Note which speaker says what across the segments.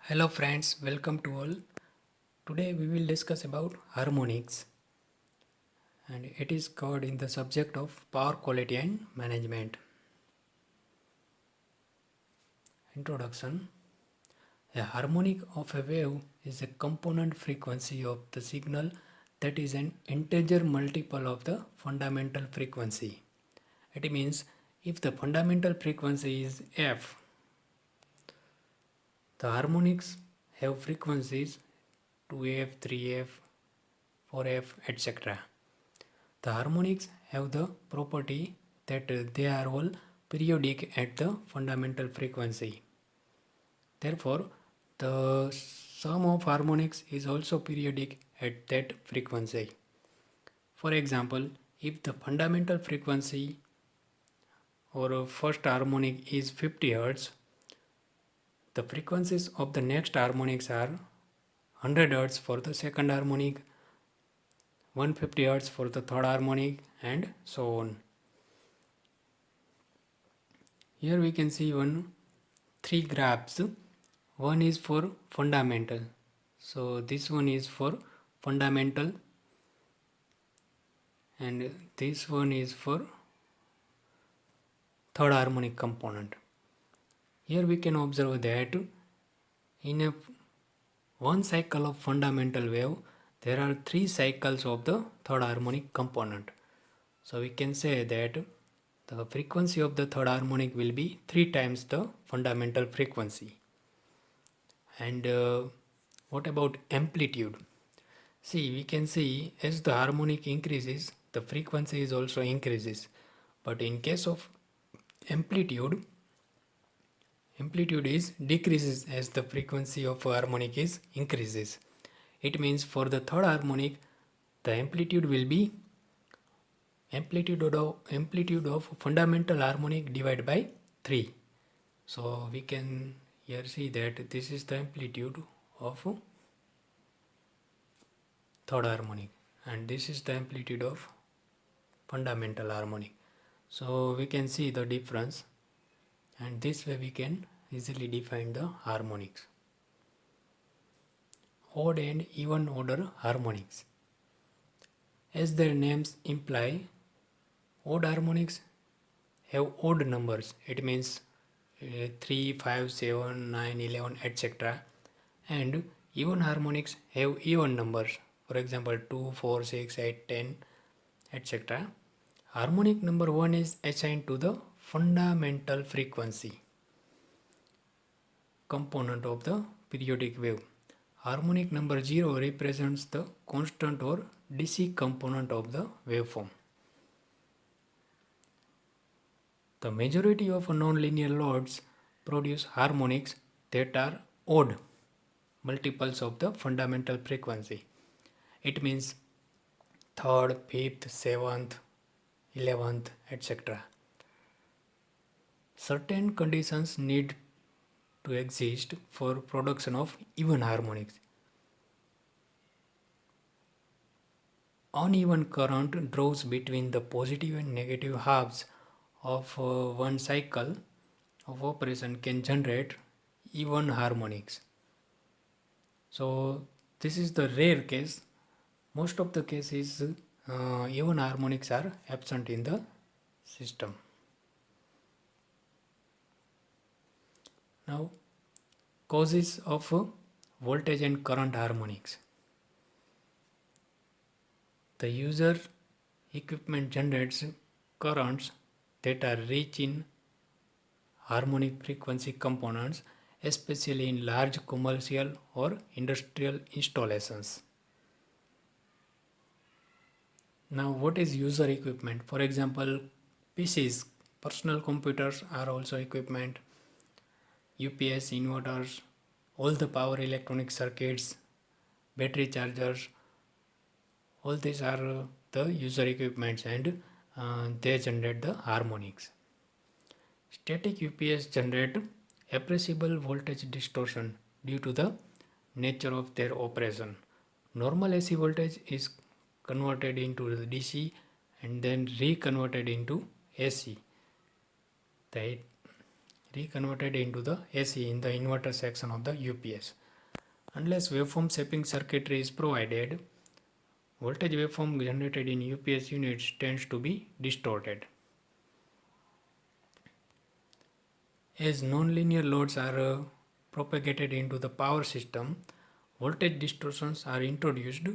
Speaker 1: Hello friends, welcome to all. Today we will discuss about harmonics and it is covered in the subject of power quality and management. Introduction. A harmonic of a wave is a component frequency of the signal that is an integer multiple of the fundamental frequency. It means if the fundamental frequency is f, the harmonics have frequencies 2f, 3f, 4f, etc. The harmonics have the property that they are all periodic at the fundamental frequency. Therefore, the sum of harmonics is also periodic at that frequency. For example, if the fundamental frequency or first harmonic is 50 Hz, the frequencies of the next harmonics are 100 Hz for the second harmonic, 150 Hz for the third harmonic, and so on. Here we can see three graphs. One is for fundamental. So this one is for fundamental and this one is for third harmonic component. Here we can observe that in one cycle of fundamental wave there are three cycles of the third harmonic component. So we can say that the frequency of the third harmonic will be 3 times the fundamental frequency. And what about amplitude? See, we can see as the harmonic increases, the frequency is also increases. But in case of amplitude, amplitude is decreases as the frequency of harmonic is increases. It means for the third harmonic, the amplitude will be amplitude of fundamental harmonic divided by 3. So we can here see that this is the amplitude of third harmonic and this is the amplitude of fundamental harmonic. So we can see the difference and this way we can easily define the harmonics. Odd and even order harmonics. As their names imply, odd harmonics have odd numbers. It means 3, 5, 7, 9, 11, etc. And even harmonics have even numbers. For example, 2, 4, 6, 8, 10, etc. Harmonic number 1 is assigned to the fundamental frequency component of the periodic wave. Harmonic number 0 represents the constant or DC component of the waveform. The majority of nonlinear loads produce harmonics that are odd multiples of the fundamental frequency. It means third, fifth, seventh, 11th, etc. Certain conditions need to exist for production of even harmonics. Uneven current draws between the positive and negative halves of one cycle of operation can generate even harmonics. So this is the rare case. Most of the cases even harmonics are absent in the system. Now causes of voltage and current harmonics. The user equipment generates currents that are rich in harmonic frequency components, especially in large commercial or industrial installations. Now, what is user equipment? For example, PCs, personal computers are also equipment, UPS, inverters, all the power electronic circuits, battery chargers, all these are the user equipments and they generate the harmonics. Static UPS generate appreciable voltage distortion due to the nature of their operation. Normal AC voltage is converted into the DC and then reconverted into AC. The reconverted into the AC in the inverter section of the UPS. Unless waveform shaping circuitry is provided, voltage waveform generated in UPS units tends to be distorted. As nonlinear loads are propagated into the power system, voltage distortions are introduced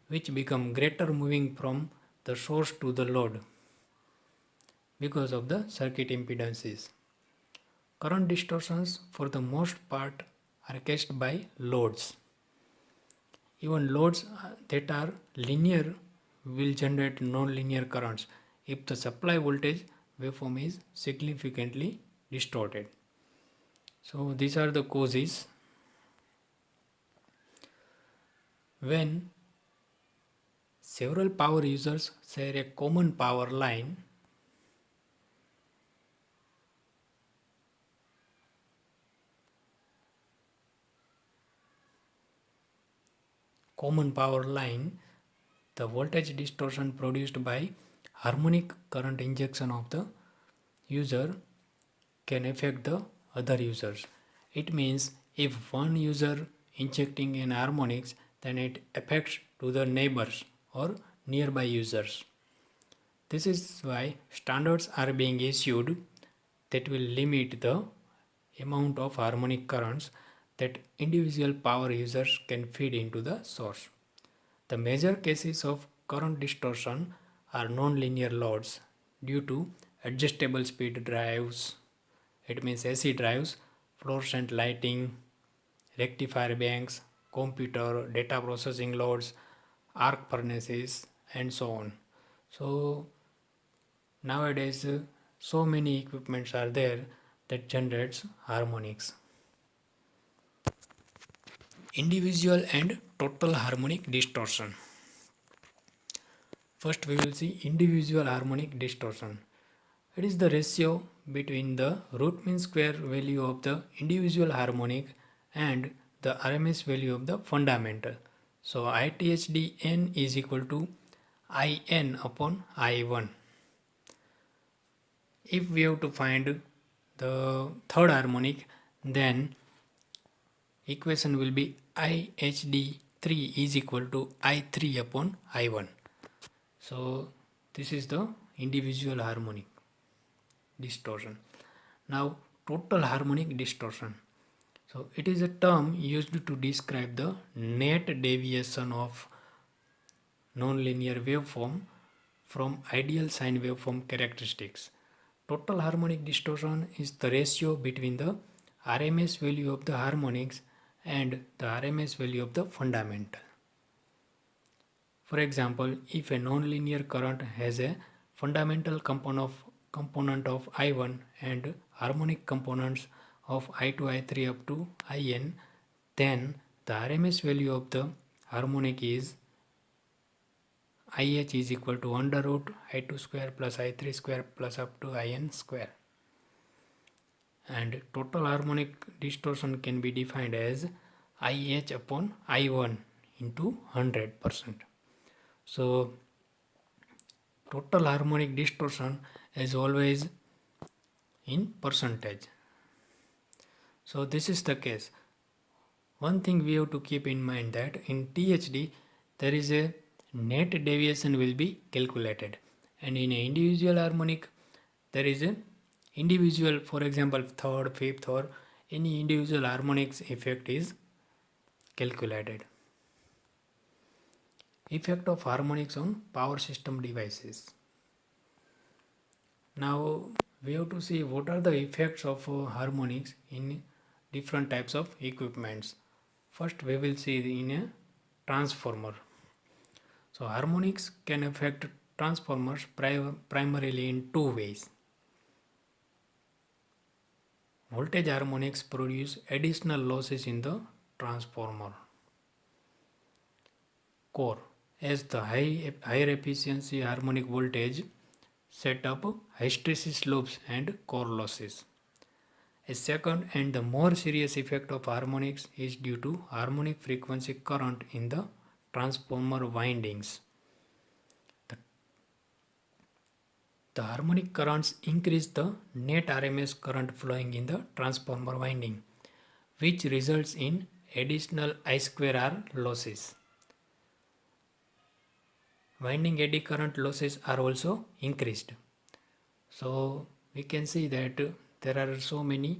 Speaker 1: which become greater moving from the source to the load because of the circuit impedances. Current distortions for the most part are caused by loads. Even loads that are linear will generate non-linear currents if the supply voltage waveform is significantly distorted. So these are the causes. When several power users share a common power line, the voltage distortion produced by harmonic current injection of the user can affect the other users. It means if one user injecting an harmonics, then it affects to the neighbors or nearby users. This is why standards are being issued that will limit the amount of harmonic currents that individual power users can feed into the source. The major cases of current distortion are nonlinear loads due to adjustable speed drives, it means AC drives, fluorescent lighting, rectifier banks, computer, data processing loads, arc furnaces, and so on. So nowadays, so many equipments are there that generates harmonics. Individual and total harmonic distortion. First we will see individual harmonic distortion. It is the ratio between the root mean square value of the individual harmonic and the RMS value of the fundamental. So ITHDN is equal to IN upon I1. If we have to find the third harmonic, then equation will be IHD3 is equal to I3 upon I1. So this is the individual harmonic distortion. Now total harmonic distortion. So it is a term used to describe the net deviation of nonlinear waveform from ideal sine waveform characteristics. Total harmonic distortion is the ratio between the RMS value of the harmonics and the RMS value of the fundamental. For example, if a nonlinear current has a fundamental component of I1 and harmonic components of I2, I3 up to IN, then the RMS value of the harmonic is IH is equal to under root I2 square plus I3 square plus up to IN square. And total harmonic distortion can be defined as IH upon I1 into 100%. So total harmonic distortion is always in percentage. So this is the case. One thing we have to keep in mind that in THD there is a net deviation will be calculated, and in an individual harmonic there is a individual, for example third, fifth or any individual harmonics effect is calculated. Effect of harmonics on power system devices. Now we have to see what are the effects of harmonics in different types of equipments. First we will see in a transformer. So harmonics can affect transformers primarily in two ways. Voltage harmonics produce additional losses in the transformer core as the higher efficiency harmonic voltage set up hysteresis loops and core losses. A second and the more serious effect of harmonics is due to harmonic frequency current in the transformer windings. The harmonic currents increase the net RMS current flowing in the transformer winding, which results in additional I square R losses. Winding eddy current losses are also increased. So we can see that there are so many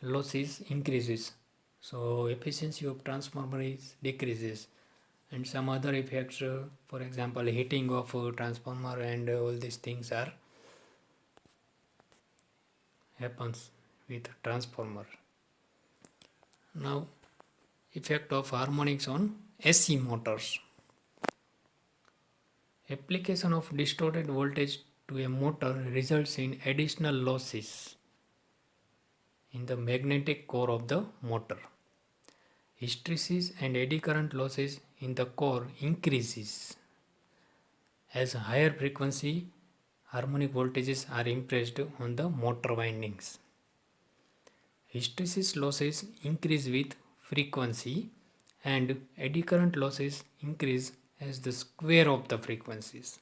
Speaker 1: losses increases. So efficiency of transformer is decreases, and some other effects, for example heating of transformer and all these things are happens with transformer. Now effect of harmonics on AC motors. Application of distorted voltage to a motor results in additional losses in the magnetic core of the motor. Hysteresis and eddy current losses in the core increases as higher frequency harmonic voltages are impressed on the motor windings. Hysteresis losses increase with frequency and eddy current losses increase as the square of the frequencies.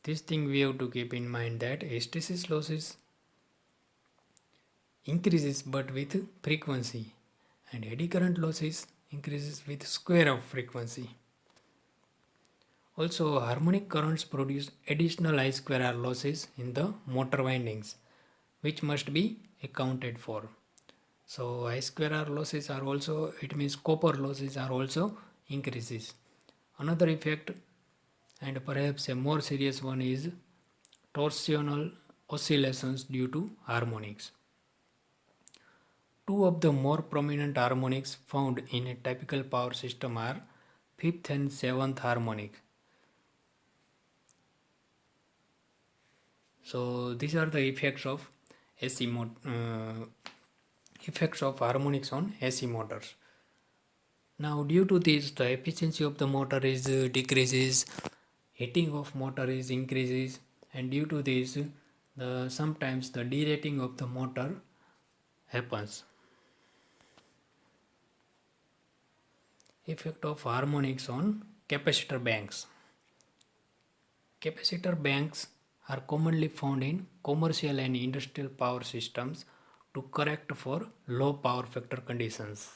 Speaker 1: This thing we have to keep in mind, that hysteresis losses increases but with frequency and eddy current losses increases with square of frequency. Also, harmonic currents produce additional I square R losses in the motor windings, which must be accounted for. So I square R losses are also, it means copper losses are also increases. Another effect, and perhaps a more serious one, is torsional oscillations due to harmonics. Two of the more prominent harmonics found in a typical power system are fifth and seventh harmonic. So these are the effects of effects of harmonics on AC motors. Now due to this, the efficiency of the motor is decreases, heating of motor is increases, and due to this sometimes the derating of the motor happens. Effect of harmonics on capacitor banks. Capacitor banks are commonly found in commercial and industrial power systems to correct for low power factor conditions.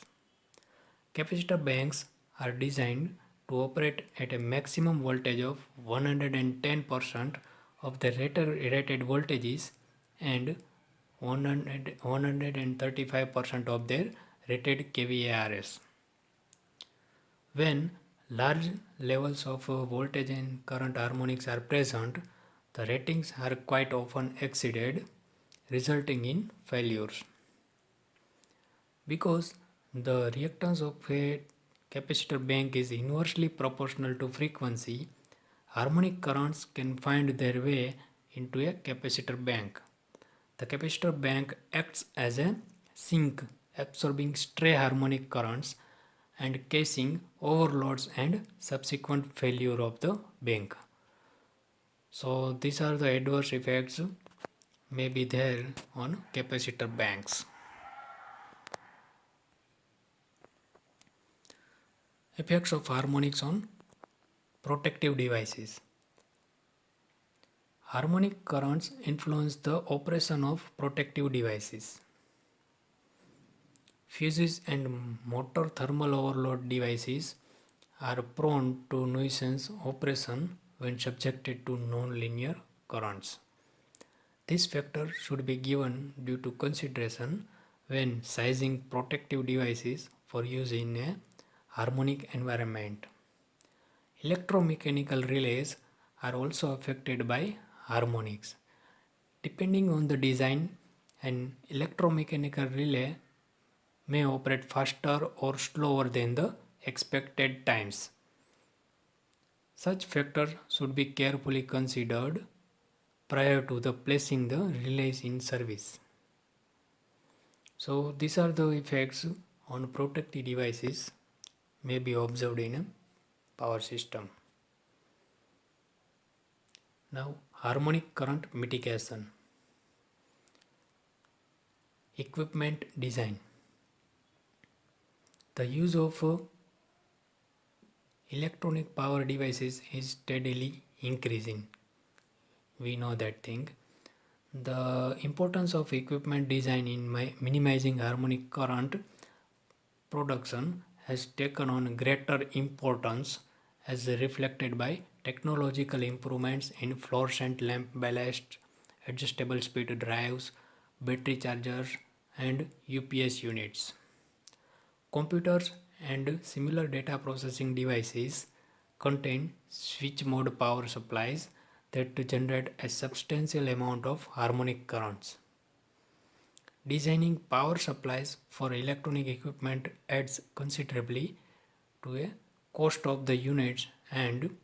Speaker 1: Capacitor banks are designed to operate at a maximum voltage of 110% of the rated voltages and 135% of their rated kVARs. When large levels of voltage and current harmonics are present, the ratings are quite often exceeded, resulting in failures. Because the reactance of a capacitor bank is inversely proportional to frequency, harmonic currents can find their way into a capacitor bank. The capacitor bank acts as a sink, absorbing stray harmonic currents and causing overloads and subsequent failure of the bank. So these are the adverse effects may be there on capacitor banks. Effects of harmonics on protective devices. Harmonic currents influence the operation of protective devices. Fuses and motor thermal overload devices are prone to nuisance operation when subjected to non-linear currents. This factor should be given due to consideration when sizing protective devices for use in a harmonic environment. Electromechanical relays are also affected by harmonics. Depending on the design, an electromechanical relay may operate faster or slower than the expected times. Such factors should be carefully considered prior to the placing the relays in service. So these are the effects on protective devices may be observed in a power system. Now harmonic current mitigation. Equipment design. The use of electronic power devices is steadily increasing. we know that thing. The importance of equipment design in minimizing harmonic current production has taken on greater importance as reflected by technological improvements in fluorescent lamp ballast, adjustable speed drives, battery chargers, and UPS units. Computers and similar data processing devices contain switch mode power supplies that generate a substantial amount of harmonic currents. Designing power supplies for electronic equipment adds considerably to a cost of the units and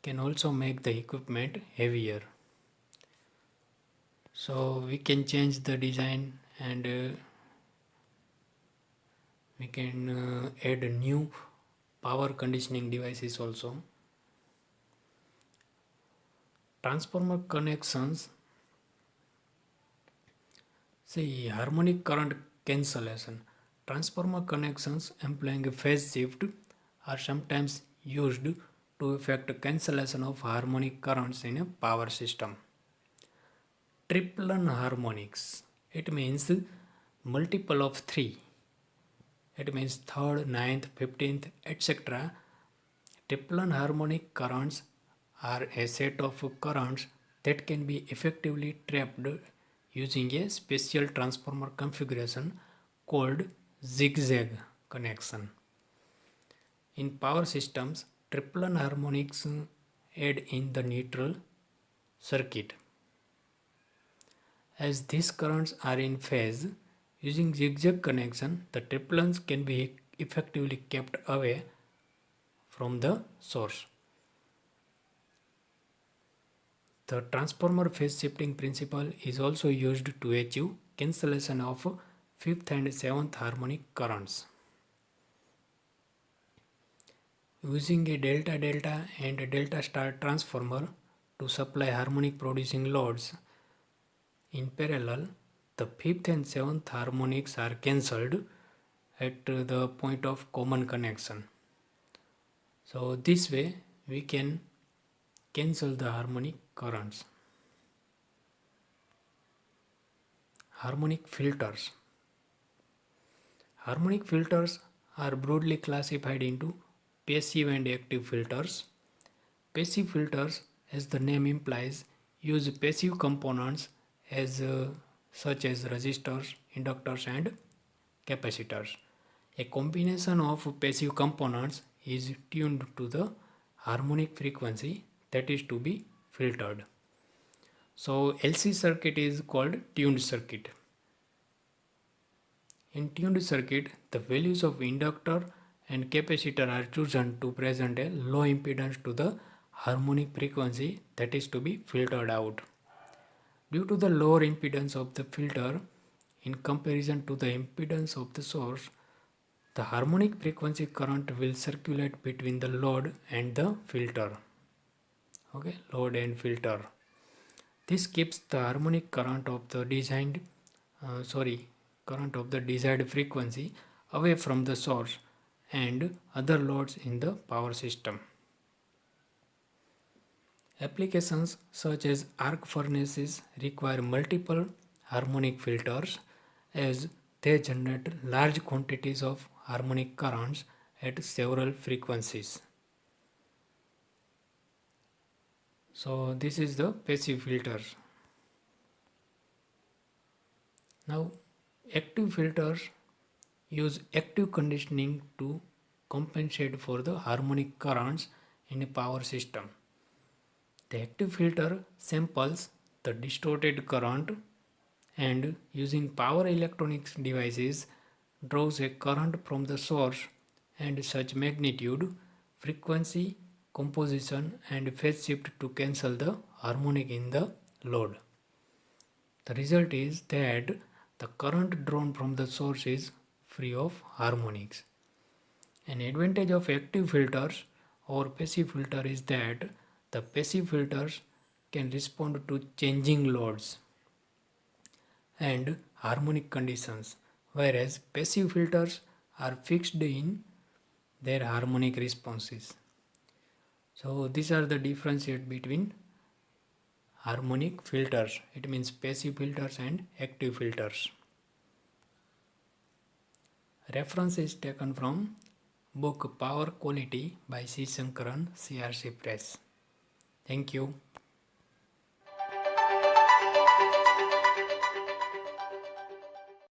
Speaker 1: can also make the equipment heavier. So we can change the design and we can add new power conditioning devices also. Transformer connections. See, harmonic current cancellation. Transformer connections employing a phase shift are sometimes used to effect cancellation of harmonic currents in a power system. Triplen harmonics. It means multiple of 3. It means third, ninth, 15th, etc. Triplen harmonic currents are a set of currents that can be effectively trapped using a special transformer configuration called zigzag connection. In power systems, triplen harmonics aid in the neutral circuit. As these currents are in phase, using zigzag connection, the triplens can be effectively kept away from the source. The transformer phase shifting principle is also used to achieve cancellation of 5th and 7th harmonic currents. Using a delta delta and a delta star transformer to supply harmonic producing loads in parallel, the 5th and 7th harmonics are cancelled at the point of common connection. So this way we can cancel the harmonic currents. Harmonic filters. Harmonic filters are broadly classified into passive and active filters. Passive filters, as the name implies, use passive components as such as resistors, inductors and capacitors. A combination of passive components is tuned to the harmonic frequency that is to be filtered. So LC circuit is called tuned circuit. In tuned circuit, the values of inductor and capacitor are chosen to present a low impedance to the harmonic frequency that is to be filtered out. Due to the lower impedance of the filter in comparison to the impedance of the source, the harmonic frequency current will circulate between the load and the filter. Okay, load and filter. This keeps the harmonic current of the current of the desired frequency away from the source and other loads in the power system. Applications such as arc furnaces require multiple harmonic filters as they generate large quantities of harmonic currents at several frequencies. So this is the passive filters. Now active filters use active conditioning to compensate for the harmonic currents in a power system. The active filter samples the distorted current and using power electronics devices draws a current from the source and such magnitude, frequency, composition and phase shift to cancel the harmonic in the load. The result is that the current drawn from the source is free of harmonics. An advantage of active filters or passive filter is that the passive filters can respond to changing loads and harmonic conditions, whereas passive filters are fixed in their harmonic responses. So these are the differentiate between harmonic filters. It means passive filters and active filters. Reference is taken from book Power Quality by C. Shankaran, CRC Press. Thank you.